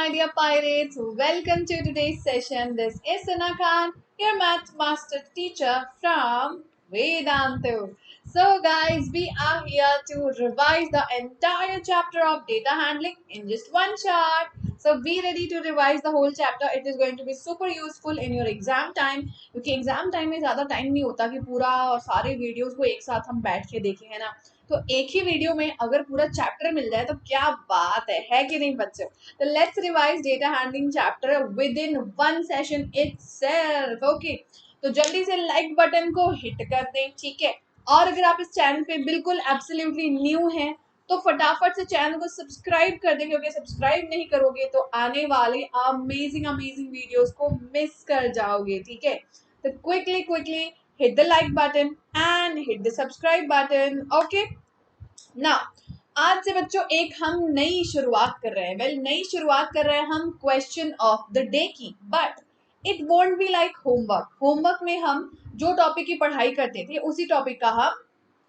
my dear pirates. Welcome to today's session. This is Sana Khan, your math master teacher from Vedantu. So, guys, we are here to revise the entire chapter of data handling in just one shot. So, be ready to revise the whole chapter. It is going to be super useful in your exam time. क्योंकि exam time में ज़्यादा time नहीं होता कि पूरा और सारे videos को एक साथ हम बैठ के देखें, है ना। तो एक ही वीडियो में अगर पूरा चैप्टर मिल जाए तो क्या बात है कि नहीं बच्चों। तो let's revise data handling chapter with in one session itself. Okay, तो जल्दी से लाइक बटन को हिट कर दें, ठीक है। और अगर आप इस चैनल पे बिल्कुल एब्सोल्युटली न्यू हैं तो फटाफट से चैनल को सब्सक्राइब कर दें, क्योंकि सब्सक्राइब नहीं करोगे तो आने वाले अमेजिंग अमेजिंग वीडियोस को मिस कर जाओगे, ठीक है। तो quickly hit the like button and hit the subscribe button. Okay, now आज से बच्चों एक हम नई शुरुआत कर रहे हैं। नई शुरुआत कर रहे हैं हम क्वेश्चन ऑफ द डे की, but it won't be like homework में हम जो टॉपिक की पढ़ाई करते थे उसी टॉपिक का हम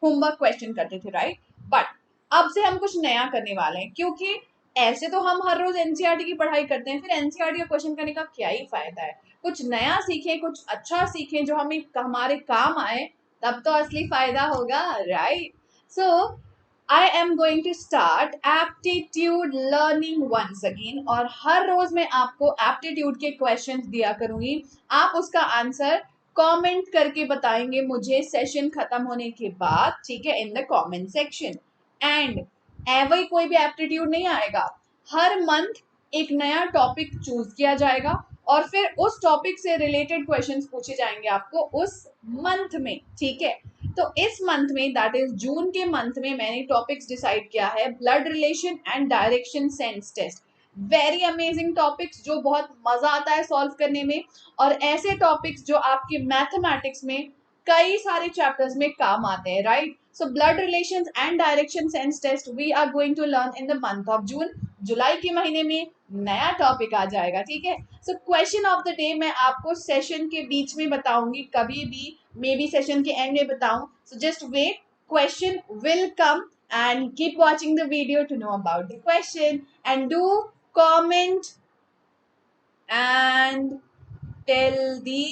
होमवर्क क्वेश्चन करते थे, राइट। बट अब से हम कुछ नया करने वाले हैं, क्योंकि ऐसे तो हम हर रोज एनसीईआरटी की पढ़ाई करते हैं, फिर एनसीईआरटी का क्वेश्चन करने का क्या ही फायदा है। कुछ नया सीखें, कुछ अच्छा सीखें जो हमें हमारे काम आए, तब तो असली फायदा होगा, right. So I am going to start aptitude learning once again, और हर रोज मैं आपको एप्टीट्यूड के क्वेश्चंस दिया करूंगी। आप उसका आंसर कमेंट करके बताएंगे मुझे सेशन खत्म होने के बाद, ठीक है, in the comment section. And एवं कोई भी एप्टीट्यूड नहीं आएगा, हर मंथ एक नया टॉपिक चूज किया जाएगा और फिर उस टॉपिक से रिलेटेड क्वेश्चंस पूछे जाएंगे आपको उस मंथ में, ठीक है। तो इस मंथ में, दैट इज जून के मंथ में, मैंने टॉपिक्स डिसाइड किया है blood relation and direction sense test. Very amazing topics जो बहुत मजा आता है सॉल्व करने में, और ऐसे टॉपिक्स जो आपके मैथमेटिक्स में कई सारे चैप्टर्स में काम आते हैं, right. So blood relations and direction sense test we are going to learn in the month of June. जुलाई के महीने में नया टॉपिक आ जाएगा, ठीक है। So question of the day मैं आपको सेशन के बीच में बताऊंगी, कभी भी मे बी सेशन के एंड में बताऊं। So just wait, question will come and keep watching the video to know about the question, and do comment and tell the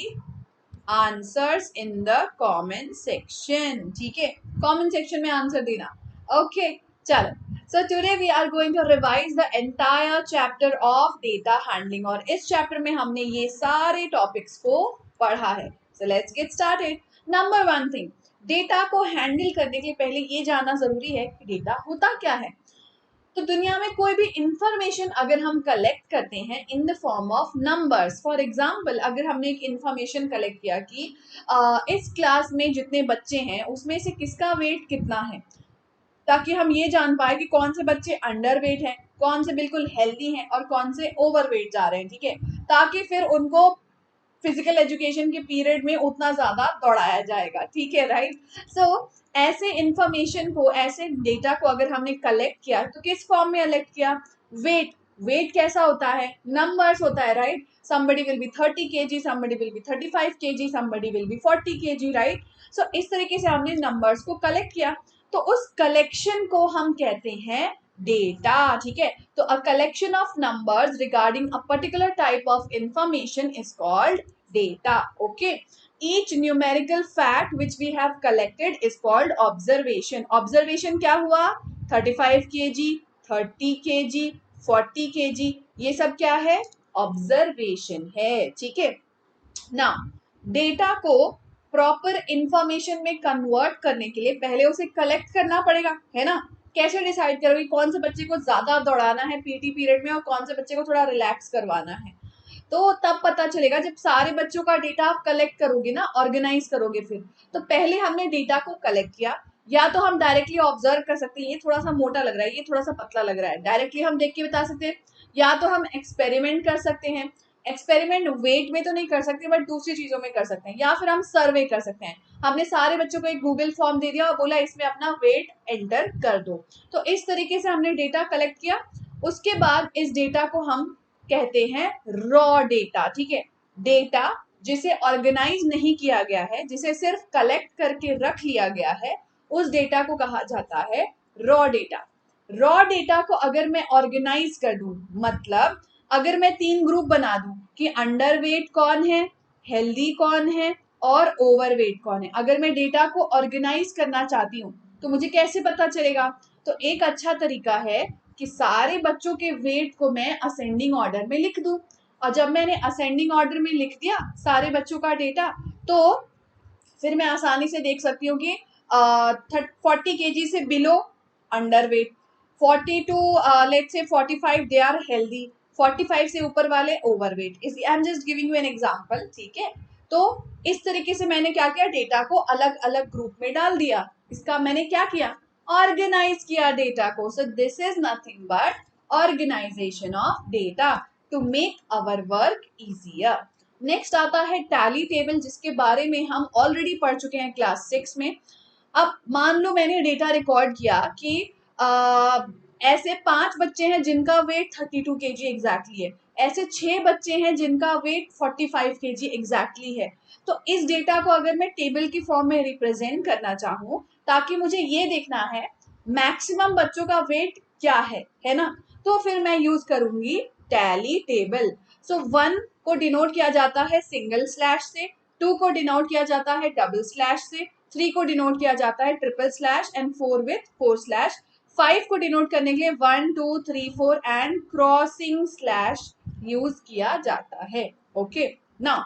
answers in the comment section, ठीक है। comment section में answer देना, okay। चलो, so today we are going to revise the entire chapter of data handling, और इस chapter में हमने ये सारे टॉपिक्स को पढ़ा है। so let's get started. number one thing, data को हैंडल करने के लिए पहले ये जानना जरूरी है कि डेटा होता क्या है। तो दुनिया में कोई भी इंफॉर्मेशन अगर हम कलेक्ट करते हैं in the form of numbers, for example अगर हमने एक इंफॉर्मेशन कलेक्ट किया कि इस क्लास में जितने बच्चे हैं उसमें से किसका वेट कितना है, ताकि हम ये जान पाए कि कौन से बच्चे अंडर वेट हैं, कौन से बिल्कुल हेल्दी हैं और कौन से ओवर वेट जा रहे हैं, ठीक है। ताकि फिर उनको फिजिकल एजुकेशन के पीरियड में उतना ज्यादा दौड़ाया जाएगा, ठीक है, राइट। सो ऐसे इंफॉर्मेशन को, ऐसे डेटा को अगर हमने कलेक्ट किया तो किस फॉर्म में कलेक्ट किया, वेट कैसा होता है, नंबर्स होता है, right. somebody will be 30 kg, somebody will be 35 kg, somebody will be 40 kg, right. So इस तरीके से हमने नंबर्स को कलेक्ट किया, तो उस कलेक्शन को हम कहते हैं डेटा, ठीक है। तो a collection of numbers regarding a particular type of information is called data, okay। each numerical fact which we have collected is called observation क्या हुआ, 35 kg, 30 kg, 40 kg, ये सब क्या है, ऑब्जर्वेशन है, ठीक है ना। डेटा को प्रॉपर इंफॉर्मेशन में कन्वर्ट करने के लिए पहले उसे कलेक्ट करना पड़ेगा, है ना। कैसे डिसाइड करोगे कौन से बच्चे को ज्यादा दौड़ाना है पीटी पीरियड में और कौन से बच्चे को थोड़ा रिलैक्स करवाना है, तो तब पता चलेगा जब सारे बच्चों का डेटा आप कलेक्ट करोगे ना, ऑर्गेनाइज करोगे। फिर तो पहले हमने डेटा को कलेक्ट किया, या तो हम डायरेक्टली ऑब्जर्व कर सकते हैं, ये थोड़ा सा मोटा लग रहा है, ये थोड़ा सा पतला लग रहा है, डायरेक्टली हम देख के बता सकते हैं, या तो हम एक्सपेरिमेंट कर सकते हैं। एक्सपेरिमेंट वेट में तो नहीं कर सकते बट दूसरी चीजों में कर सकते हैं, या फिर हम सर्वे कर सकते हैं। हमने सारे बच्चों को एक गूगल फॉर्म दे दिया और बोला इसमें अपना वेट एंटर कर दो, तो इस तरीके से हमने डेटा कलेक्ट किया। उसके बाद इस डेटा को हम कहते हैं रॉ डेटा, ठीक है। डेटा जिसे ऑर्गेनाइज नहीं किया गया है, जिसे सिर्फ कलेक्ट करके रख लिया गया है, उस डेटा को कहा जाता है रॉ डेटा। रॉ डेटा को अगर मैं ऑर्गेनाइज कर दूं, मतलब अगर मैं 3 ग्रुप बना दूं कि अंडरवेट कौन है, हेल्दी कौन है और ओवरवेट कौन है, अगर मैं डेटा को ऑर्गेनाइज करना चाहती हूँ तो मुझे कैसे पता चलेगा? तो एक अच्छा तरीका है कि सारे बच्चों के वेट को मैं असेंडिंग ऑर्डर में लिख दूं, और जब मैंने असेंडिंग ऑर्डर में लिख दिया सारे बच्चों का डेटा, तो फिर मैं आसानी से देख सकती हूँ कि 40 kg से below underweight, 42 let's say 45 they are healthy, 45 से ऊपर वाले overweight. I am just giving you an example, ठीक है। तो इस तरीके से मैंने क्या किया, डेटा को अलग अलग ग्रुप में डाल दिया। इसका मैंने क्या किया, ऑर्गेनाइज किया डेटा को। So this is nothing but organisation of data to make our work easier. Next आता है टैली टेबल, जिसके बारे में हम ऑलरेडी पढ़ चुके हैं क्लास 6 में। अब मान लो मैंने डेटा रिकॉर्ड किया कि ऐसे 5 बच्चे हैं जिनका वेट 32 kg एग्जैक्टली है, ऐसे 6 बच्चे हैं जिनका वेट 45 kg एग्जैक्टली है। तो इस डेटा को अगर मैं टेबल की फॉर्म में रिप्रेजेंट करना चाहूँ, ताकि मुझे ये देखना है मैक्सिमम बच्चों का वेट क्या है ना, तो फिर मैं यूज करूंगी टैली टेबल। सो 1 को डिनोट किया जाता है सिंगल स्लैश से, 2 को डिनोट किया जाता है डबल स्लैश से, 3 को डिनोट किया जाता है triple slash and 4 with 4 slash, 5 को डिनोट करने के लिए 1 2 3 4 एंड क्रॉसिंग स्लैश यूज किया जाता है। Okay, now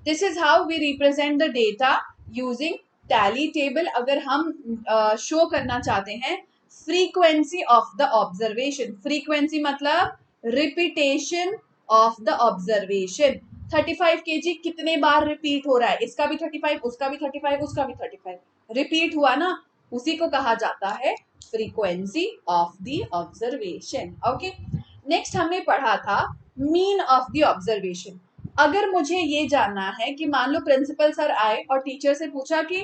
this is how we represent the data using tally table. अगर हम शो करना चाहते हैं frequency of the observation, frequency मतलब repetition of the observation, 35 kg कितने बार रिपीट हो रहा है, इसका भी 35, उसका भी 35, उसका भी 35 रिपीट हुआ ना, उसी को कहा जाता है frequency of the observation. Okay, next हमने पढ़ा था मीन ऑफ द ऑब्जर्वेशन। अगर मुझे ये जानना है कि मान लो प्रिंसिपल सर आए और टीचर से पूछा कि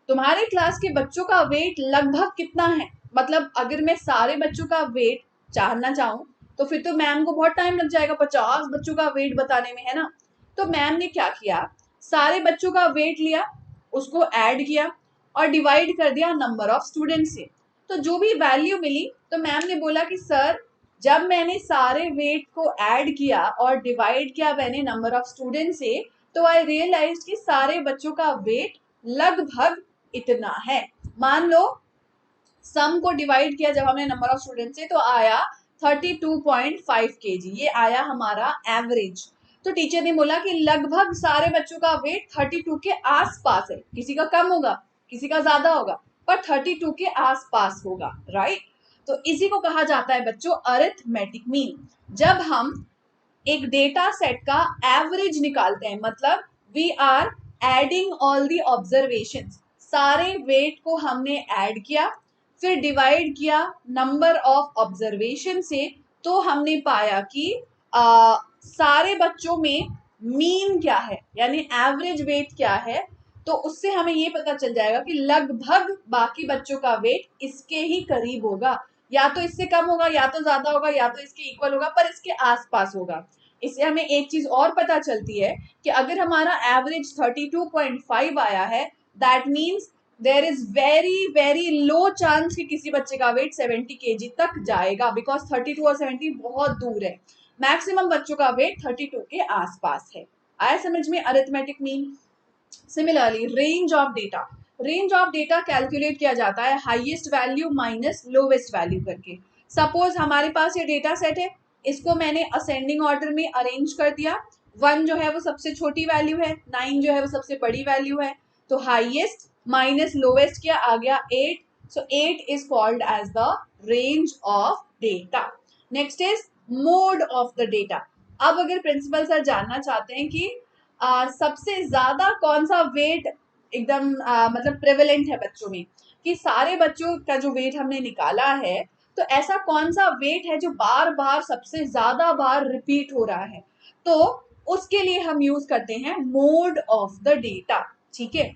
तुम्हारे क्लास के बच्चों का वेट लगभग कितना है, मतलब अगर मैं सारे बच्चों का वेट जानना चाहूँ तो फिर तो मैम को बहुत टाइम लग जाएगा, 50 बच्चों का वेट बताने में, है ना। तो मैम ने क्या किया, सारे बच्चों का वेट लिया, उसको ऐड किया और डिवाइड कर दिया नंबर ऑफ स्टूडेंट से। तो जो भी वैल्यू मिली, तो मैम ने बोला कि सर जब मैंने सारे वेट को ऐड किया और डिवाइड किया मैंने नंबर ऑफ स्टूडेंट से, तो आई रियलाइज कि सारे बच्चों का वेट लगभग इतना है। मान लो सम को डिवाइड किया जब हमने नंबर ऑफ स्टूडेंट से, तो आया 32.5 kg, ये आया हमारा एवरेज। तो टीचर ने बोला कि लगभग सारे बच्चों का वेट 32 के आसपास है, किसी का कम होगा किसी का ज्यादा होगा, पर 32 के आसपास होगा, राइट। तो इसी को कहा जाता है बच्चों अरिथमेटिक मीन। जब हम एक डेटा सेट का एवरेज निकालते हैं, मतलब we are adding all the observations, सारे वेट को हमने ऐड किया फिर डिवाइड किया नंबर ऑफ ऑब्जर्वेशन से, तो हमने पाया कि सारे बच्चों में मीन क्या है यानी एवरेज वेट क्या है, तो उससे हमें ये पता चल जाएगा कि लगभग बाकी बच्चों का वेट इसके ही करीब होगा, या तो इससे कम होगा या तो ज्यादा होगा या तो इसके इक्वल होगा, पर इसके आसपास होगा। इससे हमें एक चीज और पता चलती है कि अगर हमारा एवरेज 32.5 आया है, that means there is very very low chance कि किसी बच्चे का वेट 70 kg तक जाएगा, बिकॉज 32 और 70 बहुत दूर है। मैक्सिमम बच्चों का वेट 32 के आसपास है। आया समझ में arithmetic mean. Similarly range of data, range of data calculate किया जाता है highest value minus lowest value करके। सपोज हमारे पास ये डेटा सेट है, इसको मैंने असेंडिंग ऑर्डर में अरेंज कर दिया, 1 जो है वो सबसे छोटी वैल्यू है, 9 जो है वो सबसे बड़ी वैल्यू है, तो हाईएस्ट माइनस लोवेस्ट क्या आ गया 8, so 8 is called as the range of data. Next is mode of the data. अब अगर प्रिंसिपल सर जानना चाहते हैं कि सबसे ज्यादा कौन सा वेट एकदम मतलब प्रेवलेंट है बच्चों में, कि सारे बच्चों का जो वेट हमने निकाला है, तो ऐसा कौन सा वेट है जो बार बार सबसे ज्यादा बार रिपीट हो रहा है, तो उसके लिए हम यूज करते हैं मोड ऑफ द डेटा। ठीक है,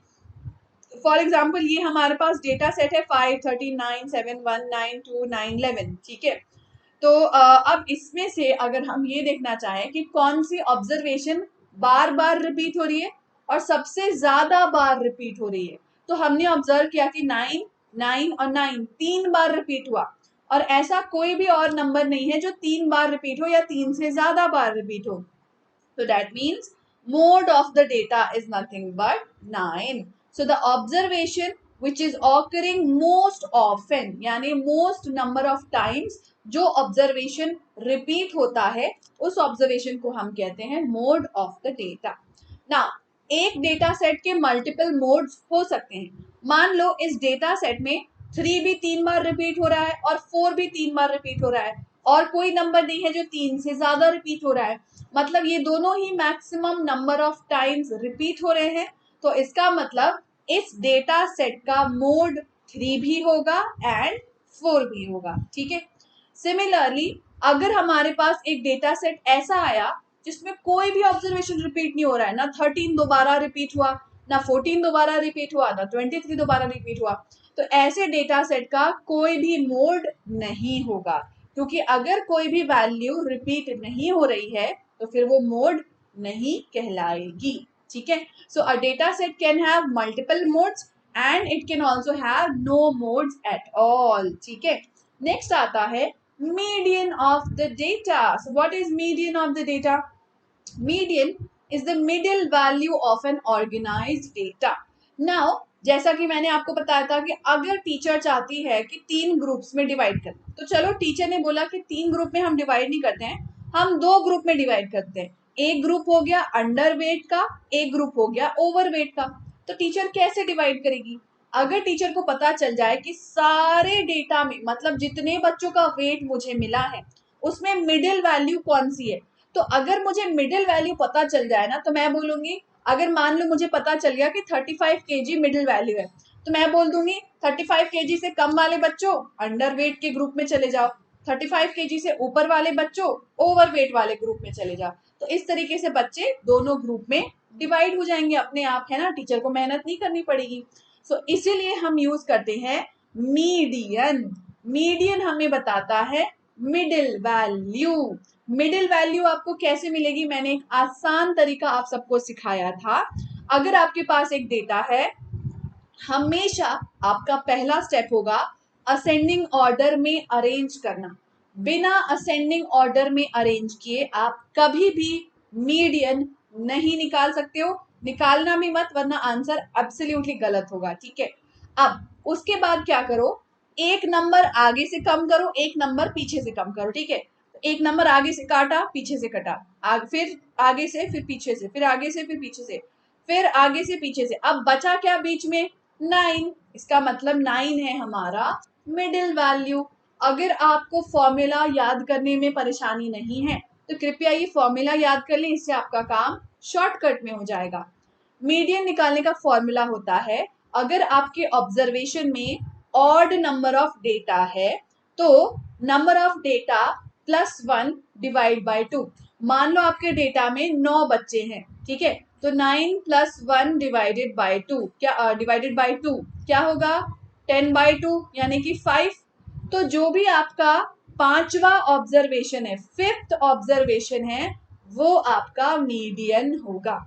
फॉर एग्जाम्पल ये हमारे पास डेटा सेट है 5 13 9 7 1 9 2 9 11, ठीक है। तो अब इसमें से अगर हम ये देखना चाहें कि कौन सी ऑब्जर्वेशन बार बार रिपीट हो रही है और सबसे ज्यादा बार रिपीट हो रही है, तो हमने ऑब्जर्व किया कि 9 9 और 9 3 बार रिपीट हुआ, और ऐसा कोई भी और नंबर नहीं है जो 3 बार रिपीट हो या 3 से ज्यादा बार रिपीट हो. So that means mode of the data is nothing but 9. So the observation which is occurring most often यानी most number of times जो observation repeat होता है उस observation को हम कहते हैं mode of the data. Now एक डेटा सेट के मल्टीपल मोड्स हो सकते हैं. मान लो इस डेटा सेट में 3 भी 3 बार रिपीट हो रहा है और 4 भी 3 बार रिपीट हो रहा है और कोई नंबर नहीं है जो 3 से ज्यादा रिपीट हो रहा है. मतलब ये दोनों ही maximum number of times repeat हो रहे हैं. तो इसका मतलब इस डेटा सेट का मोड 3 भी होगा एंड 4 भी होगा. ठीक है. सिमिलरली अगर हमारे पास एक डेटा सेट ऐसा आया जिसमें कोई भी ऑब्जर्वेशन रिपीट नहीं हो रहा है, ना 13 दोबारा रिपीट हुआ, ना 14 दोबारा रिपीट हुआ, ना 23 दोबारा रिपीट हुआ, तो ऐसे डेटा सेट का कोई भी मोड नहीं होगा. क्योंकि अगर कोई भी वैल्यू रिपीट नहीं हो रही है तो फिर वो मोड नहीं कहलाएगी. ठीक है. So a data set can have multiple modes and it can also have no modes at all. ठीक है. नेक्स्ट आता है median of the data. So what is median of the data? Median is the middle value of an organized data. Now जैसा कि मैंने आपको बताया था कि अगर टीचर चाहती है कि 3 ग्रुप्स में डिवाइड कर, तो चलो टीचर ने बोला कि 3 ग्रुप में हम डिवाइड नहीं करते हैं, हम 2 ग्रुप में डिवाइड करते हैं. एक ग्रुप हो गया अंडर वेट का, एक ग्रुप हो गया ओवर वेट का. तो टीचर कैसे डिवाइड करेगी? अगर टीचर को पता चल जाए कि सारे डेटा में मतलब जितने बच्चों का वेट मुझे मिला है उसमें मिडिल वैल्यू कौन सी है, तो अगर मुझे मिडिल वैल्यू पता चल जाए ना तो मैं बोलूंगी, अगर मान लो मुझे पता चल गया कि 35 kg मिडिल वैल्यू है, तो मैं बोल दूंगी 35 kg से कम वाले बच्चों अंडर वेट के ग्रुप में चले जाओ, 35 kg से ऊपर वाले बच्चों ओवर वेट वाले ग्रुप में चले जाओ. तो इस तरीके से बच्चे दोनों ग्रुप में डिवाइड हो जाएंगे अपने आप, है ना. टीचर को मेहनत नहीं करनी पड़ेगी. सो इसीलिए हम यूज करते हैं मीडियन. मीडियन हमें बताता है मिडिल वैल्यू. मिडिल वैल्यू आपको कैसे मिलेगी, मैंने एक आसान तरीका आप सबको सिखाया था. अगर आपके पास एक डेटा है, हमेशा आपका पहला स्टेप होगा असेंडिंग ऑर्डर में अरेंज करना. बिना असेंडिंग ऑर्डर में अरेंज किए आप कभी भी मीडियन नहीं निकाल सकते हो. निकालना भी मत, वरना आंसर एब्सोल्युटली गलत होगा. ठीक है. अब उसके बाद क्या करो, एक नंबर आगे से कम करो, एक नंबर पीछे से कम करो. ठीक है. एक नंबर आगे से काटा, पीछे से कटा, फिर आगे से, फिर पीछे से, फिर आगे से, फिर पीछे से, फिर आगे से पीछे से. अब बचा क्या बीच में? 9. इसका मतलब 9 है हमारा मिडिल वैल्यू. अगर आपको फॉर्मूला याद करने में परेशानी नहीं है तो कृपया ये फॉर्मूला याद कर लें, इससे आपका काम शॉर्टकट में हो जाएगा. मीडियन निकालने का फॉर्मूला होता है, अगर आपके ऑब्जर्वेशन में ऑड नंबर ऑफ डेटा है तो number of data +1 divide by 2. मान लो आपके डेटा में 9 बच्चे हैं. ठीक है. तो 9 + 1 डिवाइडेड बाय 2 क्या डिवाइडेड बाय 2 क्या होगा? 10/2 यानी कि 5. तो जो भी आपका पांचवा ऑब्जर्वेशन है, 5th ऑब्जर्वेशन है, वो आपका मीडियन होगा.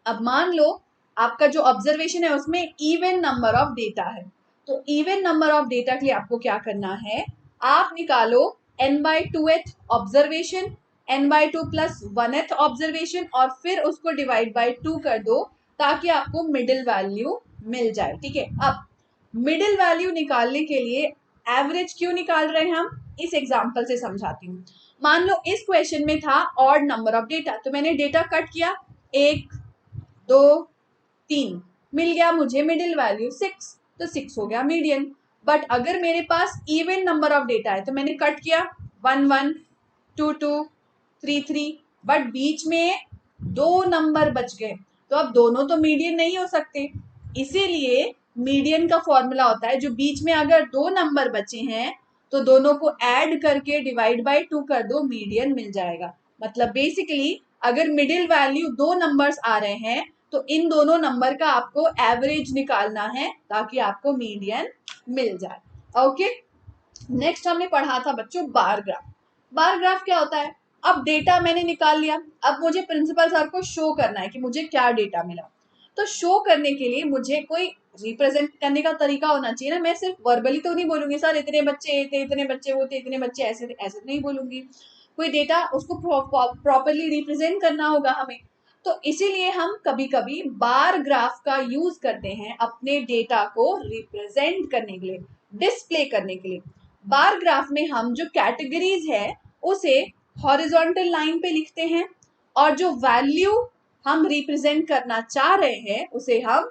अब मान लो आपका जो ऑब्जर्वेशन है उसमें इवन नंबर ऑफ डेटा है, तो इवन नंबर ऑफ डेटा के लिए आपको क्या करना है, आप निकालो n/2th observation, n/2 + 1th observation और फिर उसको डिवाइड बाय 2 कर दो ताकि आपको मिडिल वैल्यू मिल जाए. ठीक है. अब मिडिल वैल्यू निकालने के लिए एवरेज क्यों निकाल रहे हैं हम, इस एग्जांपल से समझाती हूँ. मान लो इस क्वेश्चन में था ऑड नंबर ऑफ डेटा, तो मैंने डेटा कट किया, 1 2 3, मिल गया मुझे मिडिल वैल्यू 6, तो 6 हो गया मीडियन. बट अगर मेरे पास इवन नंबर ऑफ डेटा है तो मैंने कट किया 1 1 2 2 3 3, बट बीच में 2 नंबर बच गए, तो अब दोनों तो मीडियन नहीं हो सकते. इसीलिए मीडियन का फॉर्मूला होता है जो बीच में अगर 2 नंबर बचे हैं तो दोनों को ऐड करके डिवाइड बाय 2 कर दो, मीडियन मिल जाएगा. मतलब बेसिकली अगर मिडिल वैल्यू 2 नंबर्स आ रहे हैं तो इन दोनों नंबर का आपको एवरेज निकालना है ताकि आपको मीडियन मिल जाए. ओके. नेक्स्ट हमने पढ़ा था बच्चों बार ग्राफ. बार ग्राफ क्या होता है? अब डेटा मैंने निकाल लिया, अब मुझे प्रिंसिपल सर को शो करना है कि मुझे क्या डेटा मिला. तो शो करने के लिए मुझे कोई रिप्रेजेंट करने का तरीका होना चाहिए ना। मैं सिर्फ वर्बली तो नहीं बोलूंगी सर इतने बच्चे थे, इतने बच्चे वो थे, इतने बच्चे ऐसे ऐसे नहीं बोलूंगी। कोई डेटा उसको प्रॉपरली रिप्रेजेंट करना होगा हमें। तो इसीलिए हम कभी कभी बार ग्राफ का यूज करते हैं अपने डेटा को रिप्रेजेंट करने के लिए, डिस्प्ले करने के लिए। बार ग्राफ में हम जो कैटेगरीज है उसे हॉरिजॉन्टल लाइन पे लिखते हैं, और जो वैल्यू हम रिप्रेजेंट करना चाह रहे हैं उसे हम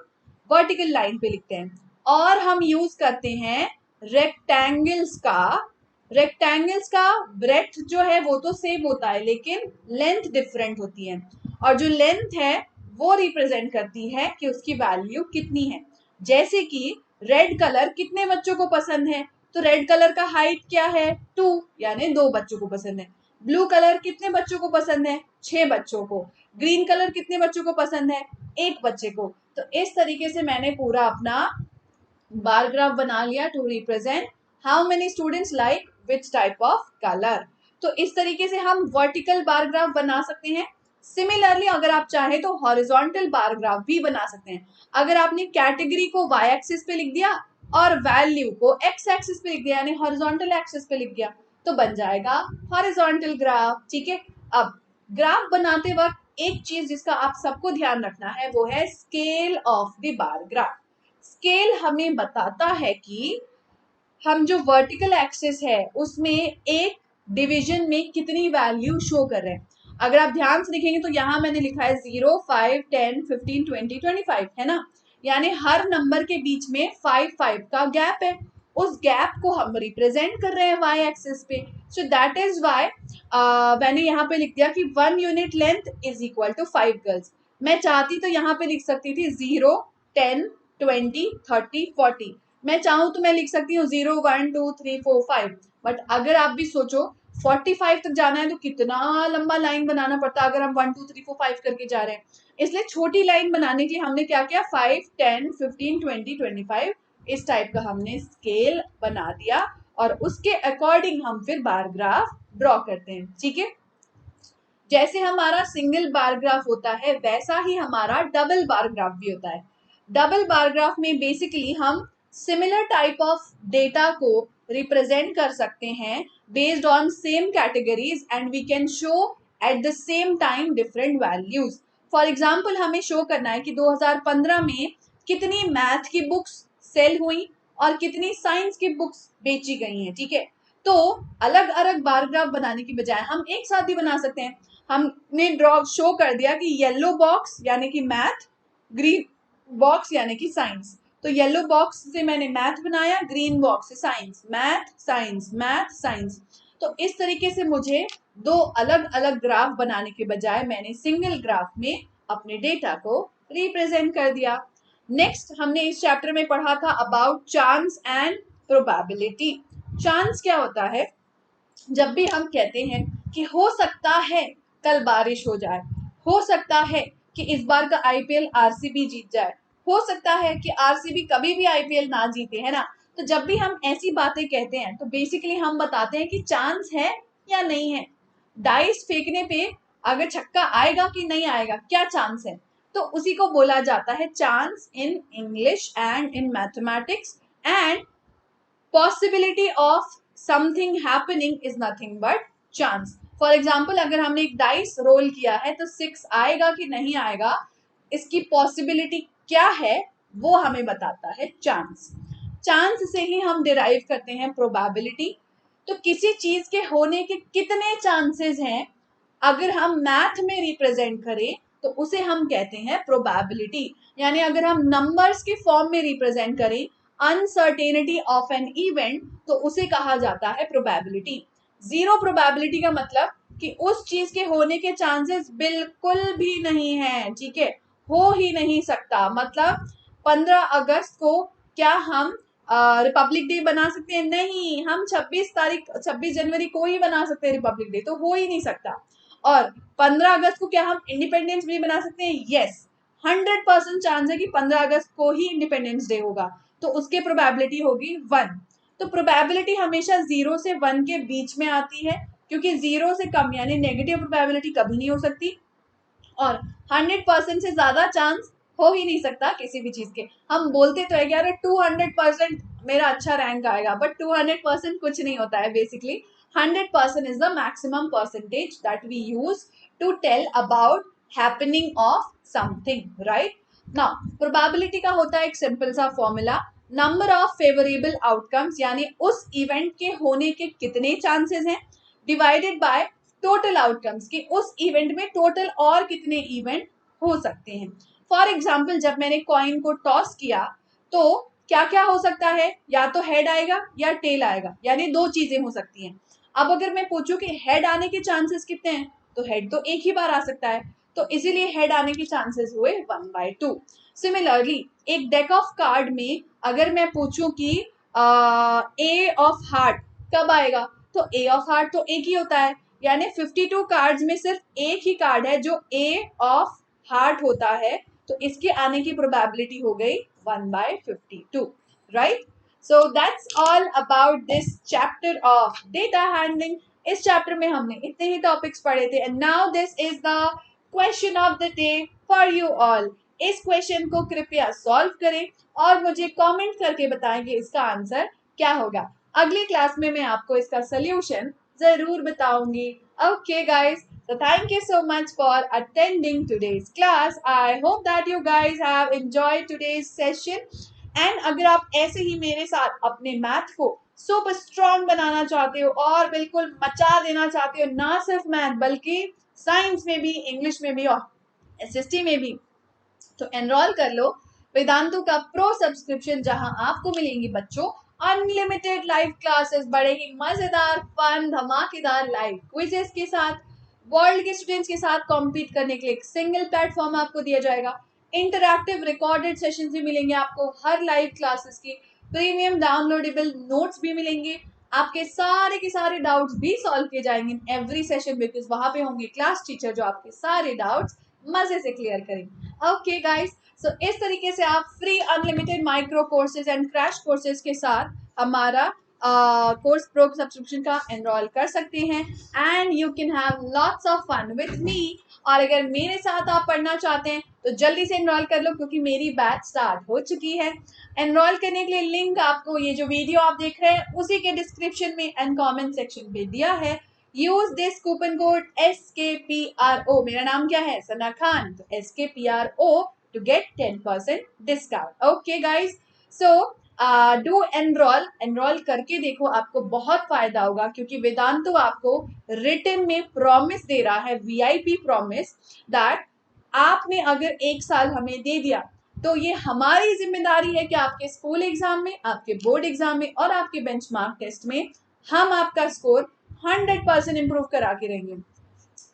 वर्टिकल लाइन पे लिखते हैं। और हम यूज करते हैं रेक्टेंगल्स का। रेक्टेंगल्स का ब्रेथ जो है वो तो सेम होता है, लेकिन लेंथ डिफरेंट होती है, और जो लेंथ है वो रिप्रेजेंट करती है कि उसकी वैल्यू कितनी है। जैसे कि रेड कलर कितने बच्चों को पसंद है, तो रेड कलर का हाइट क्या है 2, यानी 2 बच्चों को पसंद है। ब्लू कलर कितने बच्चों को पसंद है 6 बच्चों को। ग्रीन कलर कितने बच्चों को पसंद है 1 बच्चे को। तो इस तरीके से मैंने पूरा अपना बार ग्राफ बना लिया to represent how many students like which type of colour. तो इस तरीके से हम वर्टिकल बार ग्राफ बना सकते हैं। सिमिलरली अगर आप चाहें तो हॉरिजॉन्टल बार ग्राफ भी बना सकते हैं। अगर आपने कैटेगरी को वाई एक्सिस पे लिख दिया और वैल्यू को एक्स एक्सिस पे लिख दिया, यानी हॉरिजॉन्टल एक्सिस पे लिख दिया, तो बन जाएगा हॉरिजॉन्टल ग्राफ। ठीक है। अब ग्राफ बनाते वक्त एक चीज जिसका आप सबको ध्यान रखना है वो है scale of the bar graph. Scale हमें बताता है कि हम जो वर्टिकल एक्सिस है उसमें एक डिवीजन में कितनी वैल्यू शो कर रहे हैं। अगर आप ध्यान से देखेंगे तो यहाँ मैंने लिखा है 0, 5, 10, 15, 20, 25, है ना। यानी हर नंबर के बीच में 5 5 का गैप है। उस गैप को हम रिप्रेजेंट कर रहे हैं वाई एक्सिस पे। सो दैट इज वाई मैंने यहाँ पे लिख दिया कि 1 unit length is equal to 5 girls. मैं चाहती तो यहाँ पे लिख सकती थी 0, 10, 20, 30, 40। मैं चाहूँ तो मैं लिख सकती हूँ 0, 1, 2, 3, 4, 5। बट अगर आप भी सोचो 45 तक जाना है तो कितना लंबा लाइन बनाना पड़ता है अगर हम 1, 2, 3, 4, 5 करके जा रहे हैं। इसलिए छोटी लाइन बनाने के लिए हमने क्या किया 5, 10, 15, 20, 25 इस टाइप का हमने स्केल बना दिया, और उसके अकॉर्डिंग हम फिर बार ग्राफ ड्रॉ करते हैं। ठीक है। जैसे हमारा सिंगल बार ग्राफ होता है वैसा ही हमारा डबल बार ग्राफ भी होता है। डबल बार ग्राफ में बेसिकली हम सिमिलर टाइप ऑफ डेटा को रिप्रेजेंट कर सकते हैं based on same categories, and we can show at the same time different values. For example हमें शो करना है कि 2015 में कितनी मैथ की बुक्स सेल हुई और कितनी साइंस की बुक्स बेची गई हैं। ठीक है। तो अलग अलग बार ग्राफ बनाने की बजाय हम एक साथ भी बना सकते हैं। हमने ड्रॉ शो कर दिया कि येलो बॉक्स यानी कि मैथ, ग्रीन बॉक्स यानी कि साइंस। तो येलो बॉक्स से मैंने मैथ बनाया, ग्रीन बॉक्स से science, math science, math science. तो इस तरीके से मुझे 2 अलग अलग ग्राफ बनाने के बजाय मैंने सिंगल ग्राफ में अपने डेटा को रिप्रेजेंट कर दिया। नेक्स्ट हमने इस चैप्टर में पढ़ा था about chance and probability. Chance क्या होता है? जब भी हम कहते हैं कि हो सकता है कल बारिश हो जाए, हो सकता है कि इस बार का आईपीएल आरसीबी जीत जाए, हो सकता है कि आरसीबी कभी भी आईपीएल ना जीते, है ना। तो जब भी हम ऐसी बातें कहते हैं तो बेसिकली हम बताते हैं कि चांस है या नहीं है। डाइस फेंकने पे अगर छक्का आएगा कि नहीं आएगा, क्या चांस है, तो उसी को बोला जाता है chance in English and in mathematics. And possibility of something happening is nothing but chance. For example अगर हमने एक डाइस रोल किया है तो 6 आएगा कि नहीं आएगा, इसकी पॉसिबिलिटी क्या है वो हमें बताता है चांस। चांस से ही हम डिराइव करते हैं प्रोबेबिलिटी। तो किसी चीज के होने के कितने चांसेस हैं अगर हम मैथ में रिप्रेजेंट करें तो उसे हम कहते हैं प्रोबेबिलिटी। यानी अगर हम नंबर्स के फॉर्म में रिप्रेजेंट करें अनसर्टेनिटी ऑफ एन इवेंट तो उसे कहा जाता है प्रोबेबिलिटी। जीरो प्रोबेबिलिटी का मतलब कि उस चीज के होने के चांसेस बिल्कुल भी नहीं है। ठीक है। हो ही नहीं सकता। मतलब 15 अगस्त को क्या हम रिपब्लिक डे बना सकते हैं? नहीं। हम 26 जनवरी को ही बना सकते हैं रिपब्लिक डे, तो हो ही नहीं सकता। और 15 अगस्त को क्या हम इंडिपेंडेंस डे बना सकते हैं? यस। 100% चांस है कि 15 अगस्त को ही इंडिपेंडेंस डे होगा, तो उसके प्रोबेबिलिटी होगी 1। तो प्रोबेबिलिटी हमेशा 0 से 1 के बीच में आती है, क्योंकि 0 से कम यानी नेगेटिव प्रोबेबिलिटी कभी नहीं हो सकती, और 100% से ज्यादा चांस हो ही नहीं सकता किसी भी चीज के। हम बोलते तो है कि अरे 200% मेरा अच्छा रैंक आएगा, बट 200% कुछ नहीं होता है। Basically 100% is the maximum percentage that we use to tell about happening of something, right. Now probability का होता है एक सिंपल सा formula, number of favourable outcomes यानी उस इवेंट के होने के कितने चांसेस हैं, डिवाइडेड बाय टोटल आउटकम्स कि उस इवेंट में टोटल और कितने इवेंट हो सकते हैं। फॉर एग्जाम्पल जब मैंने कॉइन को टॉस किया तो क्या क्या हो सकता है, या तो हेड आएगा या टेल आएगा, यानी दो चीजें हो सकती हैं। अब अगर मैं पूछूं कि हेड आने के चांसेस कितने हैं, तो हेड तो एक ही बार आ सकता है, तो इसीलिए हेड आने के चांसेस हुए 1/2। सिमिलरली एक डेक ऑफ कार्ड में अगर मैं पूछूं कि ए ऑफ हार्ट कब आएगा, तो ए ऑफ हार्ट तो एक ही होता है, यानी 52 कार्ड्स में सिर्फ एक ही कार्ड है जो ए ऑफ हार्ट होता है, तो इसके आने की प्रोबेबिलिटी हो गई 1/52, right. So that's all about this chapter of data handling. इस चैप्टर में हमने इतने ही टॉपिक्स पढ़े थे, and now this is the question of the day for you all. इस क्वेश्चन को कृपया सॉल्व करें और मुझे कमेंट करके बताएं कि इसका आंसर क्या होगा। अगली क्लास में मैं आपको इसका सोल्यूशन जरूर बताऊंगी। Okay, guys. So thank you so much for attending today's class. I hope that you guys have enjoyed today's session. And अगर आप ऐसे ही मेरे साथ अपने मैथ को सुपर स्ट्रॉन्ग बनाना चाहते हो और बिल्कुल मचा देना चाहते हो, ना सिर्फ मैथ बल्कि साइंस में भी, इंग्लिश में भी और एसएसटी में भी, तो एनरोल कर लो वेदांतु का प्रो सब्सक्रिप्शन, जहां आपको मिलेंगी बच्चों अनलिमिटेड लाइव क्लासेस, बड़े ही मजेदार फन धमाकेदार लाइव क्विजेस के साथ, वर्ल्ड के स्टूडेंट्स के साथ कॉम्पीट करने के लिए एक सिंगल प्लेटफॉर्म आपको दिया जाएगा, इंटरैक्टिव रिकॉर्डेड सेशंस भी मिलेंगे आपको हर लाइव क्लासेस की, प्रीमियम डाउनलोडेबल नोट्स भी मिलेंगे, आपके सारे के सारे डाउट्स भी सॉल्व किए जाएंगे एवरी सेशन, बिकॉज वहां पे होंगे क्लास टीचर जो आपके सारे डाउट्स मजे से क्लियर करेंगे। ओके गाइस, सो इस तरीके से आप free unlimited micro courses and crash courses के साथ हमारा कोर्स प्रो सब्सक्रिप्शन का एनरोल कर सकते हैं, and you can have lots of fun with me. और अगर मेरे साथ आप पढ़ना चाहते हैं तो जल्दी से एनरोल कर लो, क्योंकि मेरी बैच स्टार्ट हो चुकी है। एनरोल करने के लिए लिंक आपको ये जो वीडियो आप देख रहे हैं उसी के डिस्क्रिप्शन में एंड कमेंट सेक्शन पे दिया है। Use this coupon code SKPRO, मेरा नाम क्या है, सना खान, तो SKPRO to get 10% discount. Okay guys, so do enroll करके देखो, आपको बहुत फायदा होगा, क्योंकि वेदांतु आपको रिटन में प्रॉमिस दे रहा है, VIP प्रॉमिस, दैट आपने अगर एक साल हमें दे दिया तो ये हमारी जिम्मेदारी है कि आपके स्कूल एग्जाम में, आपके बोर्ड एग्जाम में और आपके बेंचमार्क टेस्ट में हम आपका स्कोर 100% इंप्रूव करा के रहेंगे।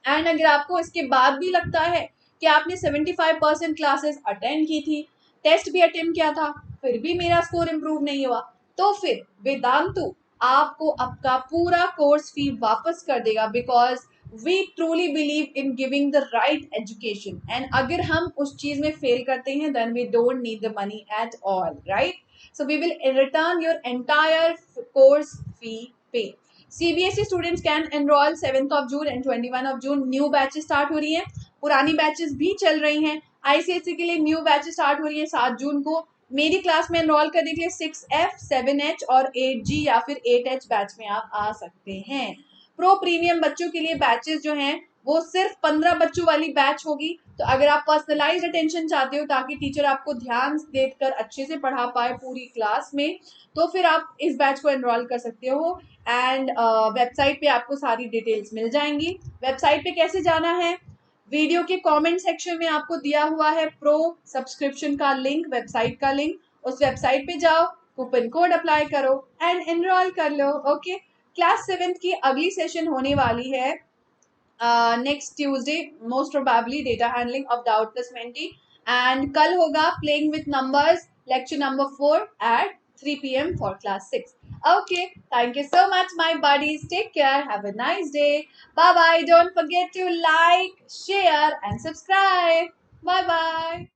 एंड अगर आपको इसके बाद भी लगता है कि आपने 75% क्लासेस अटेंड की थी, टेस्ट भी अटेंड किया था, फिर भी मेरा स्कोर इंप्रूव नहीं हुआ, तो फिर वेदांतु आपको आपका पूरा कोर्स फी वापस कर देगा, because we truly believe in giving the right education, and अगर हम उस चीज में फेल करते हैं then we don't need the money at all, right. So we will return your entire course fee पे। CBSE students can enrol 7th of June and 21 of June, new batches start हो रही हैं, पुरानी batches भी चल रही हैं। ICSE के लिए न्यू बैचेस स्टार्ट हो रही है 7 जून को। मेरी क्लास में एनरोल करने के लिए 6F 7H और 8G या फिर 8H बैच में आप आ सकते हैं। प्रो प्रीमियम बच्चों के लिए बैचेस जो हैं वो सिर्फ 15 बच्चों वाली बैच होगी, तो अगर आप पर्सनलाइज्ड अटेंशन चाहते हो ताकि टीचर आपको ध्यान देकर अच्छे से पढ़ा पाए पूरी क्लास में, तो फिर आप इस बैच को एनरोल कर सकते हो। एंड वेबसाइट पे आपको सारी डिटेल्स मिल जाएंगी। वेबसाइट पे कैसे जाना है, वीडियो के कमेंट सेक्शन में आपको दिया हुआ है प्रो सब्सक्रिप्शन का लिंक, वेबसाइट का लिंक, उस वेबसाइट पे जाओ, कूपन कोड अप्लाई करो एंड एनरोल कर लो। ओके, क्लास 7th की अगली सेशन होने वाली है next Tuesday, most probably data handling of doubt plus menti, and कल होगा playing with numbers lecture number 4 at 3 p.m. for class 6. Okay, thank you so much, my buddies. Take care. Have a nice day. Bye bye. Don't forget to like, share, and subscribe. Bye bye.